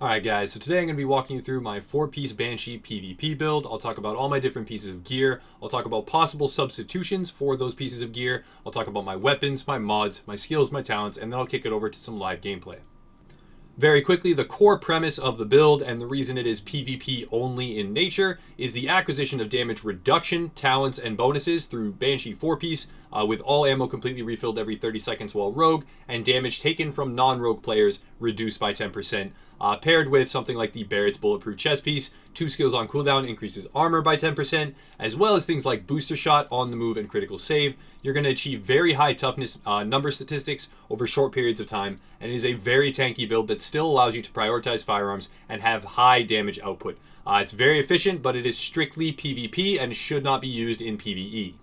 Alright guys, so today I'm going to be walking you through my 4-piece Banshee PvP build. I'll talk about all my different pieces of gear. I'll talk about possible substitutions for those pieces of gear. I'll talk about my weapons, my mods, my skills, my talents, and then I'll kick it over to some live gameplay. Very quickly, the core premise of the build, and the reason it is PvP only in nature, is the acquisition of damage reduction, talents, and bonuses through Banshee 4-piece, with all ammo completely refilled every 30 seconds while rogue, and damage taken from non-rogue players reduced by 10%, paired with something like the Barrett's Bulletproof chest piece. 2 skills on cooldown increases armor by 10%, as well as things like booster shot, on the move, and critical save. You're going to achieve very high toughness number statistics over short periods of time, and it is a very tanky build that still allows you to prioritize firearms and have high damage output. It's very efficient, but it is strictly PvP and should not be used in PvE.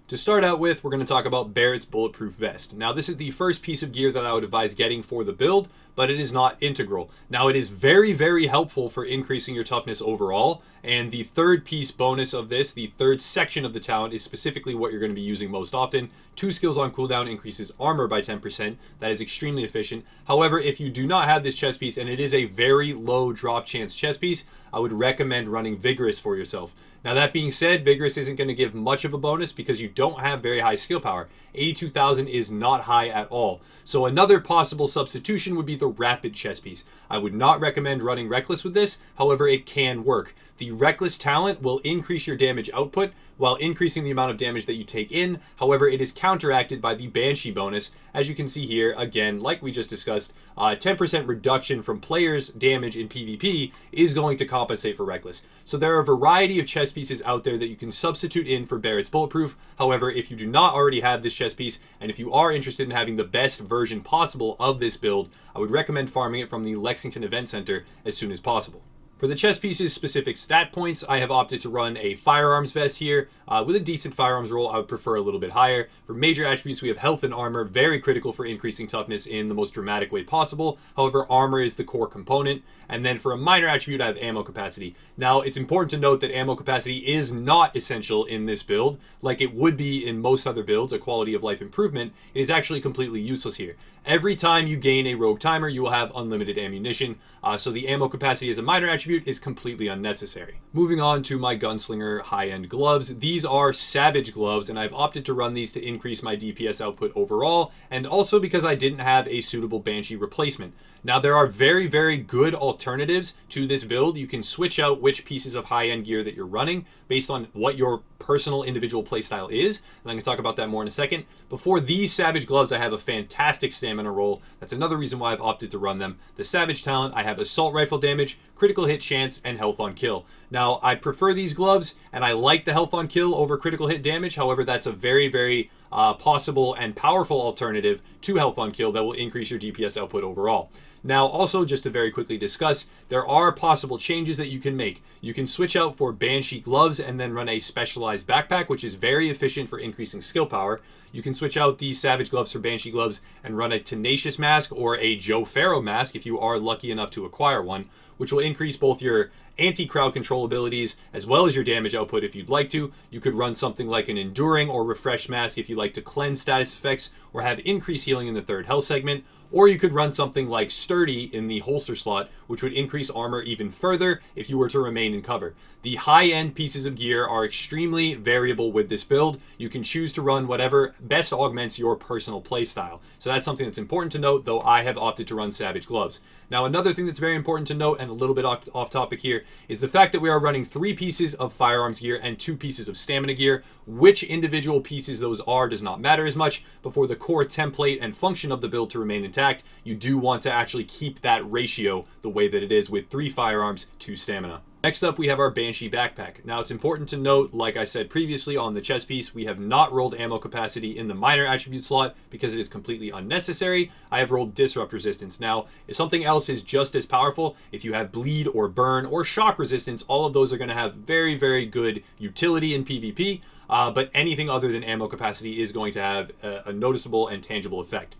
To start out with, we're going to talk about Barrett's Bulletproof Vest. Now, this is the first piece of gear that I would advise getting for the build, but it is not integral. Now, it is very, very helpful for increasing your toughness overall, and the third piece bonus of this, the third section of the talent, is specifically what you're going to be using most often. 2 skills on cooldown increases armor by 10%. That is extremely efficient. However, if you do not have this chest piece, and it is a very low drop chance chest piece, I would recommend running Vigorous for yourself. Now, that being said, Vigorous isn't going to give much of a bonus because you don't have very high skill power. 82,000 is not high at all. So another possible substitution would be the Rapid chest piece. I would not recommend running Reckless with this, however, it can work. The Reckless talent will increase your damage output while increasing the amount of damage that you take in. However, it is counteracted by the Banshee bonus. As you can see here, again, like we just discussed, 10% reduction from players' damage in PvP is going to compensate for Reckless. So there are a variety of chest pieces out there that you can substitute in for Barrett's Bulletproof. However, if you do not already have this chest piece, and if you are interested in having the best version possible of this build, I would recommend farming it from the Lexington Event Center as soon as possible. For the chest piece's specific stat points, I have opted to run a firearms vest here. With a decent firearms roll, I would prefer a little bit higher. For major attributes, we have health and armor, very critical for increasing toughness in the most dramatic way possible. However, armor is the core component. And then for a minor attribute, I have ammo capacity. Now, it's important to note that ammo capacity is not essential in this build, like it would be in most other builds, a quality of life improvement. It is actually completely useless here. Every time you gain a rogue timer, you will have unlimited ammunition, so the ammo capacity as a minor attribute is completely unnecessary. Moving on to my gunslinger high-end gloves. These are Savage gloves, and I've opted to run these to increase my DPS output overall, and also because I didn't have a suitable Banshee replacement. Now, there are very, very good alternatives to this build. You can switch out which pieces of high-end gear that you're running based on what your personal individual playstyle is, and I'm going to talk about that more in a second. Before these Savage gloves, I have a fantastic stamina roll. That's another reason why I've opted to run them. The Savage talent, I have assault rifle damage, critical hit chance, and health on kill. Now, I prefer these gloves, and I like the health on kill over critical hit damage. However, that's a very, very possible and powerful alternative to health on kill that will increase your DPS output overall. Now, also, just to very quickly discuss, there are possible changes that you can make. You can switch out for Banshee gloves and then run a specialized backpack, which is very efficient for increasing skill power. You can switch out the Savage gloves for Banshee gloves and run a Tenacious mask or a Joe Farrow mask if you are lucky enough to acquire one, which will increase both your anti-crowd control abilities as well as your damage output if you'd like to. You could run something like an Enduring or Refresh mask if you like to cleanse status effects or have increased healing in the third health segment. Or you could run something like Sturdy in the holster slot, which would increase armor even further if you were to remain in cover. The high-end pieces of gear are extremely variable with this build. You can choose to run whatever best augments your personal playstyle. So that's something that's important to note, though I have opted to run Savage gloves. Now, another thing that's very important to note, and a little bit off topic here, is the fact that we are running 3 pieces of firearms gear and 2 pieces of stamina gear. Which individual pieces those are does not matter as much, but for the core template and function of the build to remain intact, you do want to actually keep that ratio the way that it is with 3 firearms, 2 stamina. Next up, we have our Banshee backpack. Now, it's important to note, like I said previously on the chest piece, we have not rolled ammo capacity in the minor attribute slot because it is completely unnecessary. I have rolled disrupt resistance. Now, if something else is just as powerful, if you have bleed or burn or shock resistance, all of those are going to have very, very good utility in PvP, but anything other than ammo capacity is going to have a noticeable and tangible effect.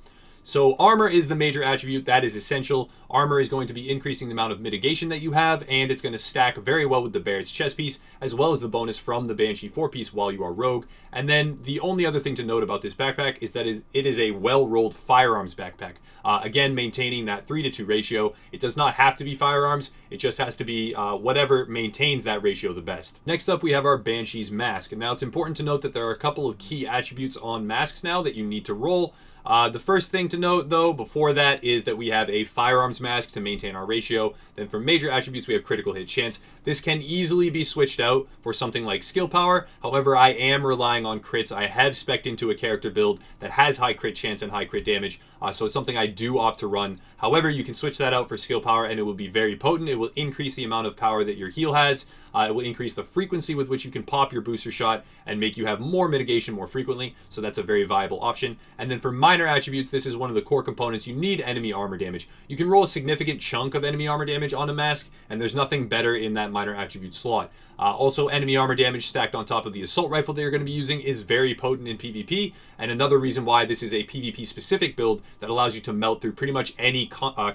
So armor is the major attribute that is essential. Armor is going to be increasing the amount of mitigation that you have, and it's going to stack very well with the Barrett's chest piece, as well as the bonus from the Banshee 4-piece while you are rogue. And then the only other thing to note about this backpack is that it is a well-rolled firearms backpack. Again, maintaining that 3-to-2 ratio. It does not have to be firearms. It just has to be whatever maintains that ratio the best. Next up, we have our Banshee's mask. And now it's important to note that there are a couple of key attributes on masks now that you need to roll. The first thing to note, though, before that is that we have a firearms mask to maintain our ratio. Then for major attributes, we have critical hit chance. This can easily be switched out for something like skill power. However, I am relying on crits. I have spec'd into a character build that has high crit chance and high crit damage, so it's something I do opt to run. However, you can switch that out for skill power, and it will be very potent. It will increase the amount of power that your heal has. It will increase the frequency with which you can pop your booster shot and make you have more mitigation more frequently, so that's a very viable option. And then for minor attributes, this is one of the core components. You need enemy armor damage. You can roll a significant chunk of enemy armor damage on a mask, and there's nothing better in that minor attribute slot. Also, enemy armor damage stacked on top of the assault rifle that you're going to be using is very potent in PvP, and another reason why this is a PvP specific build that allows you to melt through pretty much any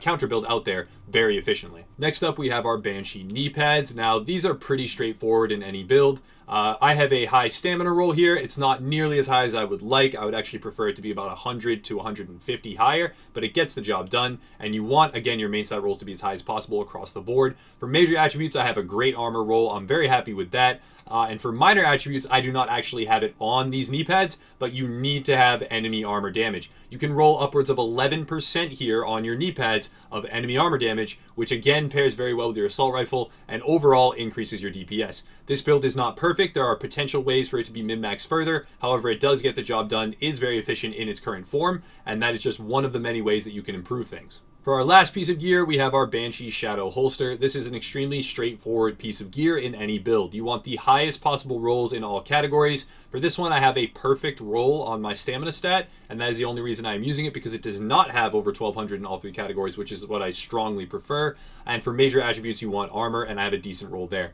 counter build out there very efficiently. Next up, we have our Banshee knee pads. Now, these are pretty straightforward in any build. I have a high stamina roll here. It's not nearly as high as I would like. I would actually prefer it to be about 100 to 150 higher, but it gets the job done. And you want, again, your main stat rolls to be as high as possible across the board. For major attributes, I have a great armor roll. I'm very happy with that. And for minor attributes, I do not actually have it on these knee pads, but you need to have enemy armor damage. You can roll upwards of 11% here on your knee pads of enemy armor damage, which again pairs very well with your assault rifle and overall increases your DPS. This build is not perfect. There are potential ways for it to be min-maxed further. However, it does get the job done, is very efficient in its current form, and that is just one of the many ways that you can improve things. For our last piece of gear, we have our Banshee Shadow Holster. This is an extremely straightforward piece of gear in any build. You want the highest possible rolls in all categories. For this one, I have a perfect roll on my stamina stat, and that is the only reason I am using it, because it does not have over 1200 in all three categories, which is what I strongly prefer. And for major attributes, you want armor, and I have a decent roll there.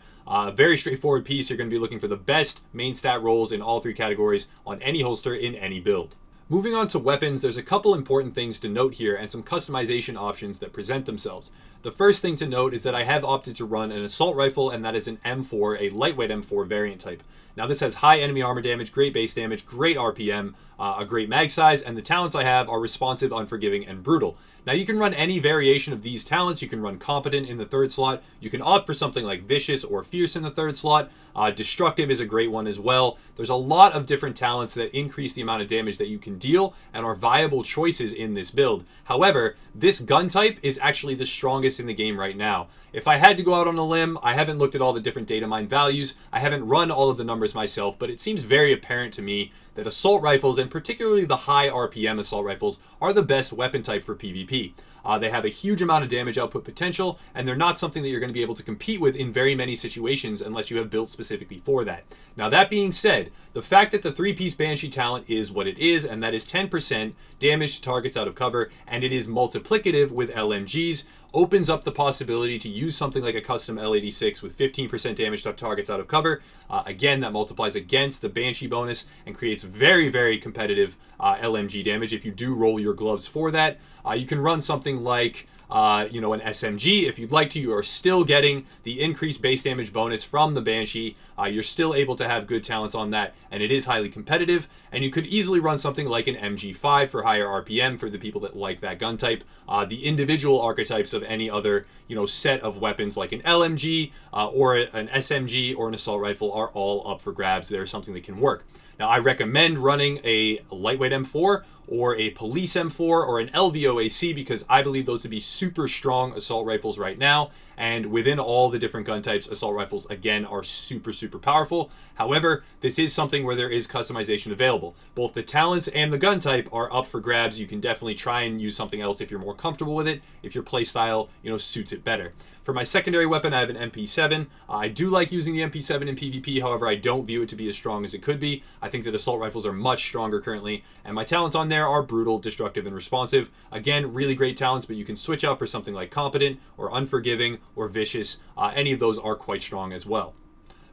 Very straightforward piece. You're going to be looking for the best main stat rolls in all three categories on any holster in any build. Moving on to weapons, there's a couple important things to note here and some customization options that present themselves. The first thing to note is that I have opted to run an assault rifle, and that is an M4, a lightweight M4 variant type. Now this has high enemy armor damage, great base damage, great RPM, a great mag size, and the talents I have are responsive, unforgiving, and brutal. Now you can run any variation of these talents. You can run competent in the third slot. You can opt for something like vicious or fierce in the third slot. Destructive is a great one as well. There's a lot of different talents that increase the amount of damage that you can deal and are viable choices in this build. However, this gun type is actually the strongest in the game right now. If I had to go out on a limb, I haven't looked at all the different data mine values. I haven't run all of the numbers myself, but it seems very apparent to me that assault rifles, and particularly the high RPM assault rifles, are the best weapon type for PvP. They have a huge amount of damage output potential, and they're not something that you're going to be able to compete with in very many situations unless you have built specifically for that. Now that being said, the fact that the 3-piece Banshee talent is what it is, and that is 10% damage to targets out of cover, and it is multiplicative with LMGs, opens up the possibility to use something like a custom L86 with 15% damage to targets out of cover. Again, that multiplies against the Banshee bonus and creates very, very competitive LMG damage if you do roll your gloves for that. You can run something like an SMG if you'd like to. You are still getting the increased base damage bonus from the Banshee. You're still able to have good talents on that, and it is highly competitive. And you could easily run something like an MG5 for higher RPM for the people that like that gun type. The individual archetypes of any other set of weapons like an LMG or an SMG or an assault rifle are all up for grabs. They're something that can work. Now, I recommend running a lightweight M4 or a police M4 or an LVOAC because I believe those to be super strong assault rifles right now. And within all the different gun types, assault rifles, again, are super, super powerful. However, this is something where there is customization available. Both the talents and the gun type are up for grabs. You can definitely try and use something else if you're more comfortable with it, if your playstyle, suits it better. For my secondary weapon, I have an MP7. I do like using the MP7 in PvP, however, I don't view it to be as strong as it could be. I think that assault rifles are much stronger currently, and my talents on there are brutal, destructive, and responsive. Again, really great talents, but you can switch out for something like competent or unforgiving or vicious. Any of those are quite strong as well.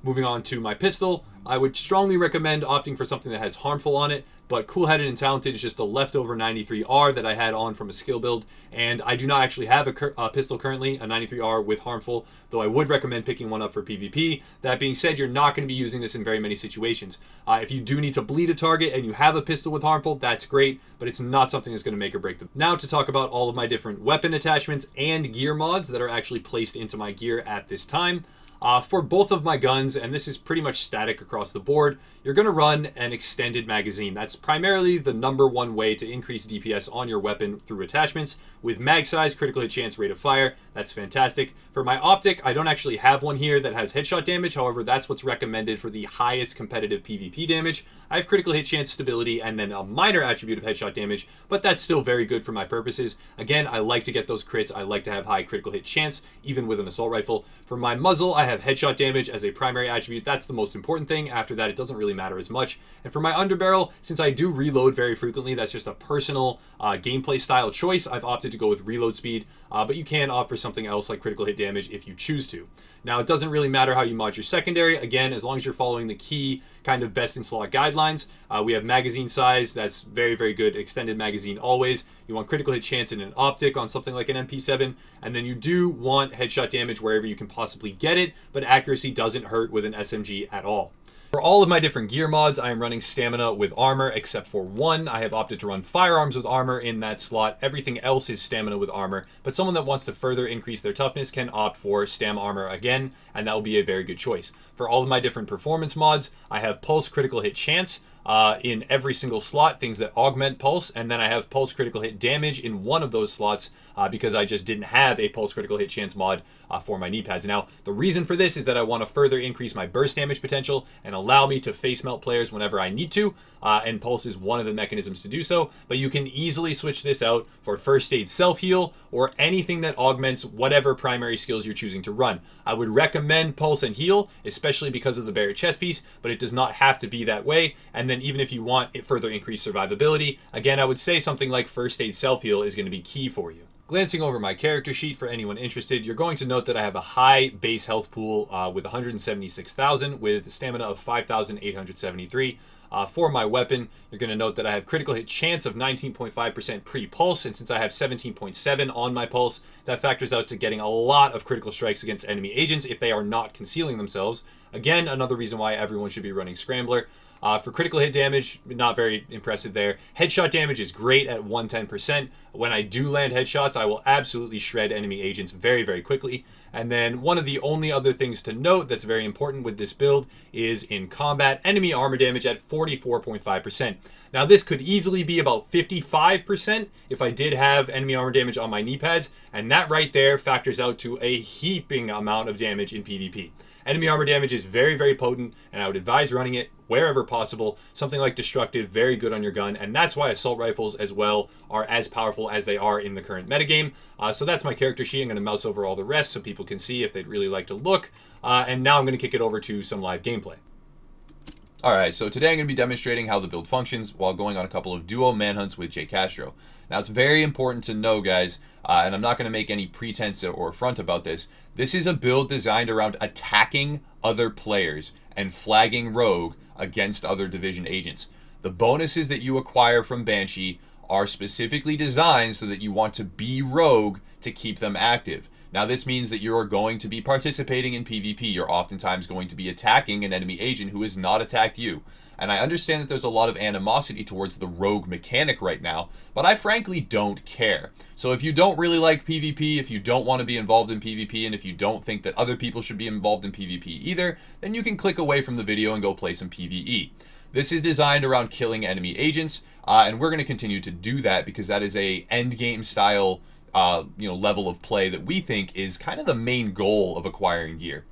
Moving on to my pistol, I would strongly recommend opting for something that has harmful on it, but cool-headed and talented is just a leftover 93R that I had on from a skill build, and I do not actually have a pistol currently, a 93R with harmful, though I would recommend picking one up for PvP. That being said, you're not going to be using this in very many situations. If you do need to bleed a target and you have a pistol with harmful, that's great, but it's not something that's going to make or break them. Now to talk about all of my different weapon attachments and gear mods that are actually placed into my gear at this time. For both of my guns, and this is pretty much static across the board, you're going to run an extended magazine. That's primarily the #1 way to increase DPS on your weapon through attachments. With mag size, critical hit chance, rate of fire, that's fantastic. For my optic, I don't actually have one here that has headshot damage. However, that's what's recommended for the highest competitive PvP damage. I have critical hit chance, stability, and then a minor attribute of headshot damage, but that's still very good for my purposes. Again, I like to get those crits. I like to have high critical hit chance, even with an assault rifle. For my muzzle, I have headshot damage as a primary attribute. That's the most important thing. After that, it doesn't really matter as much. And for my underbarrel, since I do reload very frequently, that's just a personal gameplay style choice. I've opted to go with reload speed, but you can opt for something else like critical hit damage if you choose to. Now, it doesn't really matter how you mod your secondary. Again, as long as you're following the key kind of best in slot guidelines. We have magazine size. That's very, very good. Extended magazine always. You want critical hit chance in an optic on something like an MP7. And then you do want headshot damage wherever you can possibly get it, but accuracy doesn't hurt with an SMG at all. For all of my different gear mods, I am running stamina with armor, except for one. I have opted to run firearms with armor in that slot. Everything else is stamina with armor, but someone that wants to further increase their toughness can opt for stam armor again, and that will be a very good choice. For all of my different performance mods, I have pulse critical hit chance in every single slot, things that augment pulse, and then I have pulse critical hit damage in one of those slots because I just didn't have a pulse critical hit chance mod for my knee pads. Now, the reason for this is that I want to further increase my burst damage potential and allow me to face melt players whenever I need to, and pulse is one of the mechanisms to do so, but you can easily switch this out for first aid self-heal or anything that augments whatever primary skills you're choosing to run. I would recommend pulse and heal, especially because of the Barrett chest piece, but it does not have to be that way. And then even if you want it further increased survivability, again, I would say something like first aid self-heal is going to be key for you. Glancing over my character sheet for anyone interested, you're going to note that I have a high base health pool with 176,000 with stamina of 5,873. For my weapon, you're going to note that I have critical hit chance of 19.5% pre-pulse, and since I have 17.7 on my pulse, that factors out to getting a lot of critical strikes against enemy agents if they are not concealing themselves. Again, another reason why everyone should be running Scrambler. For critical hit damage, not very impressive there. Headshot damage is great at 110%. When I do land headshots, I will absolutely shred enemy agents very, very quickly. And then one of the only other things to note that's very important with this build is in combat, enemy armor damage at 44.5%. Now this could easily be about 55% if I did have enemy armor damage on my knee pads, and that right there factors out to a heaping amount of damage in PvP. Enemy armor damage is very, very potent, and I would advise running it wherever possible. Something like Destructive, very good on your gun, and that's why assault rifles as well are as powerful as they are in the current metagame. So that's my character sheet. I'm going to mouse over all the rest so people can see if they'd really like to look. And now I'm going to kick it over to some live gameplay. Alright, so today I'm going to be demonstrating how the build functions while going on a couple of duo manhunts with J. Castro. Now it's very important to know, guys, and I'm not going to make any pretense or front about this, this is a build designed around attacking other players and flagging rogue against other division agents. The bonuses that you acquire from Banshee are specifically designed so that you want to be rogue to keep them active. Now this means that you're going to be participating in PvP. You're oftentimes going to be attacking an enemy agent who has not attacked you. And I understand that there's a lot of animosity towards the rogue mechanic right now, but I frankly don't care. So if you don't really like PvP, if you don't want to be involved in PvP, and if you don't think that other people should be involved in PvP either, then you can click away from the video and go play some PvE. This is designed around killing enemy agents, and we're going to continue to do that because that is a endgame style level of play that we think is kind of the main goal of acquiring gear.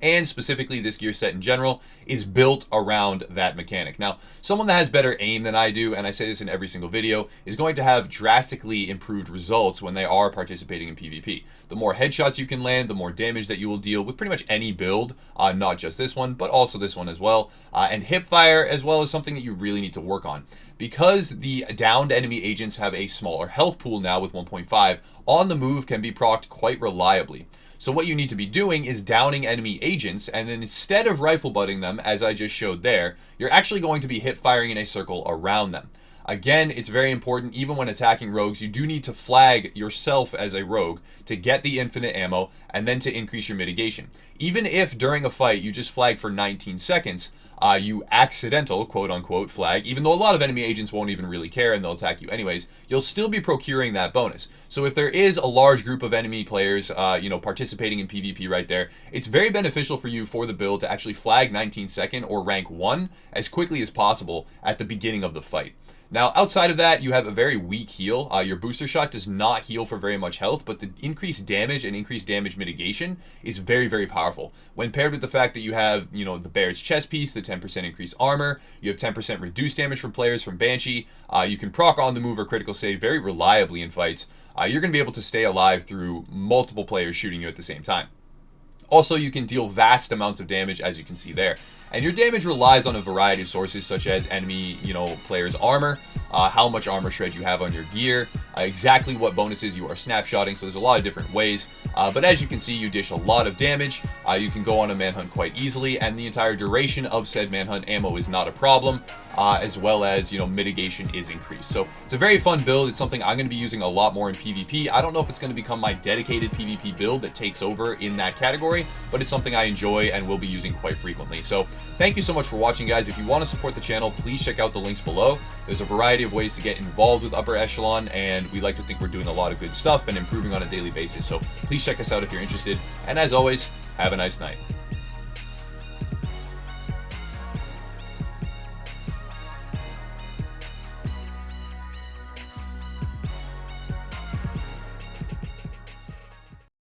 And specifically, this gear set in general is built around that mechanic. Now, someone that has better aim than I do, and I say this in every single video, is going to have drastically improved results when they are participating in PvP. The more headshots you can land, the more damage that you will deal with pretty much any build, not just this one, but also this one as well. And hipfire as well is something that you really need to work on. Because the downed enemy agents have a smaller health pool now with 1.5, on the move can be procced quite reliably. So what you need to be doing is downing enemy agents, and then instead of rifle butting them, as I just showed there, you're actually going to be hip firing in a circle around them. Again, it's very important, even when attacking rogues, you do need to flag yourself as a rogue to get the infinite ammo and then to increase your mitigation. Even if during a fight you just flag for 19 seconds, you accidental, quote unquote, flag, even though a lot of enemy agents won't even really care and they'll attack you anyways, you'll still be procuring that bonus. So if there is a large group of enemy players, participating in PvP right there, it's very beneficial for you for the build to actually flag 19 second or rank 1 as quickly as possible at the beginning of the fight. Now, outside of that, you have a very weak heal. Your booster shot does not heal for very much health, but the increased damage and increased damage mitigation is very, very powerful. When paired with the fact that you have, the Bear's chest piece, the 10% increased armor, you have 10% reduced damage from players from Banshee, you can proc on the move or critical save very reliably in fights. You're going to be able to stay alive through multiple players shooting you at the same time. Also, you can deal vast amounts of damage, as you can see there. And your damage relies on a variety of sources, such as enemy, players' armor, how much armor shred you have on your gear, exactly what bonuses you are snapshotting. So there's a lot of different ways. But as you can see, you dish a lot of damage. You can go on a manhunt quite easily, and the entire duration of said manhunt ammo is not a problem, as well as, mitigation is increased. So it's a very fun build. It's something I'm going to be using a lot more in PvP. I don't know if it's going to become my dedicated PvP build that takes over in that category, but it's something I enjoy and will be using quite frequently. So thank you so much for watching, guys. If you want to support the channel, please check out the links below. There's a variety of ways to get involved with Upper Echelon, and we like to think we're doing a lot of good stuff and improving on a daily basis. So please check us out if you're interested. And as always, have a nice night.